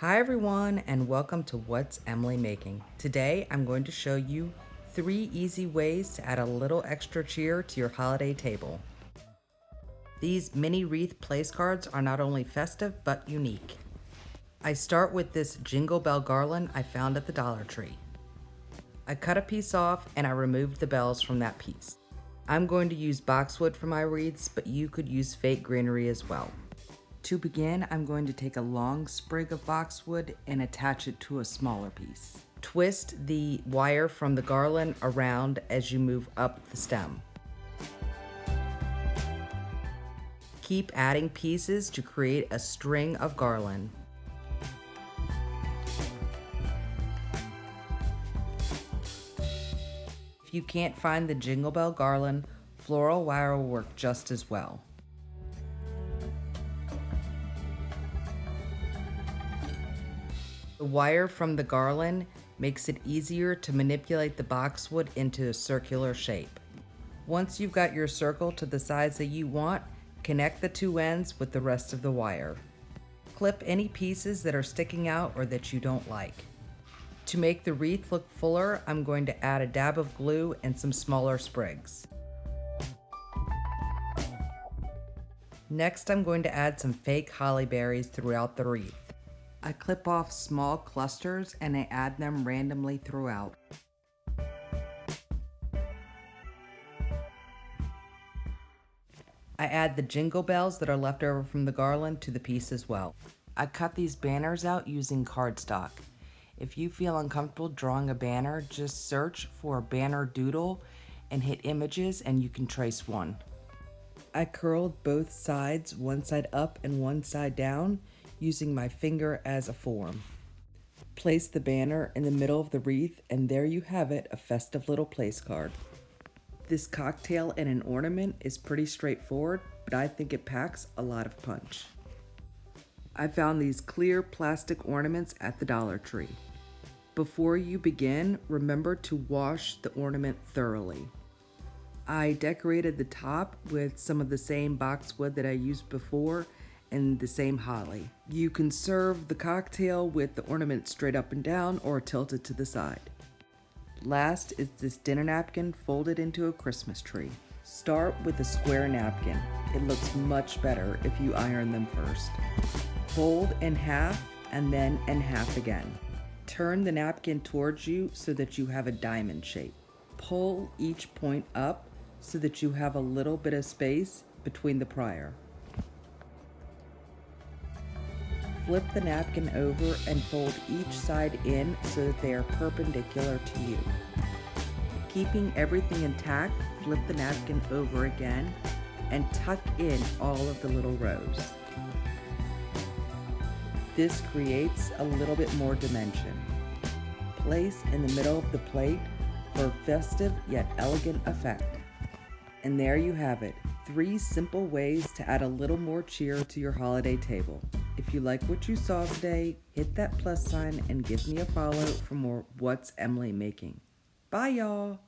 Hi everyone and welcome to What's Emily Making. Today I'm going to show you 3 easy ways to add a little extra cheer to your holiday table. These mini wreath place cards are not only festive but unique. I start with this jingle bell garland I found at the Dollar Tree. I cut a piece off and I removed the bells from that piece. I'm going to use boxwood for my wreaths, but you could use fake greenery as well. To begin, I'm going to take a long sprig of boxwood and attach it to a smaller piece. Twist the wire from the garland around as you move up the stem. Keep adding pieces to create a string of garland. If you can't find the jingle bell garland, floral wire will work just as well. The wire from the garland makes it easier to manipulate the boxwood into a circular shape. Once you've got your circle to the size that you want, connect the 2 ends with the rest of the wire. Clip any pieces that are sticking out or that you don't like. To make the wreath look fuller, I'm going to add a dab of glue and some smaller sprigs. Next, I'm going to add some fake holly berries throughout the wreath. I clip off small clusters and I add them randomly throughout. I add the jingle bells that are left over from the garland to the piece as well. I cut these banners out using cardstock. If you feel uncomfortable drawing a banner, just search for a banner doodle and hit images and you can trace one. I curled both sides, one side up and one side down, using my finger as a form. Place the banner in the middle of the wreath and there you have it, a festive little place card. This cocktail and an ornament is pretty straightforward, but I think it packs a lot of punch. I found these clear plastic ornaments at the Dollar Tree. Before you begin, remember to wash the ornament thoroughly. I decorated the top with some of the same boxwood that I used before and the same holly. You can serve the cocktail with the ornament straight up and down or tilted to the side. Last is this dinner napkin folded into a Christmas tree. Start with a square napkin. It looks much better if you iron them first. Fold in half and then in half again. Turn the napkin towards you so that you have a diamond shape. Pull each point up so that you have a little bit of space between the prior. Flip the napkin over and fold each side in so that they are perpendicular to you. Keeping everything intact, flip the napkin over again and tuck in all of the little rows. This creates a little bit more dimension. Place in the middle of the plate for a festive yet elegant effect. And there you have it, 3 simple ways to add a little more cheer to your holiday table. If you like what you saw today, hit that plus sign and give me a follow for more What's Emily Making. Bye y'all!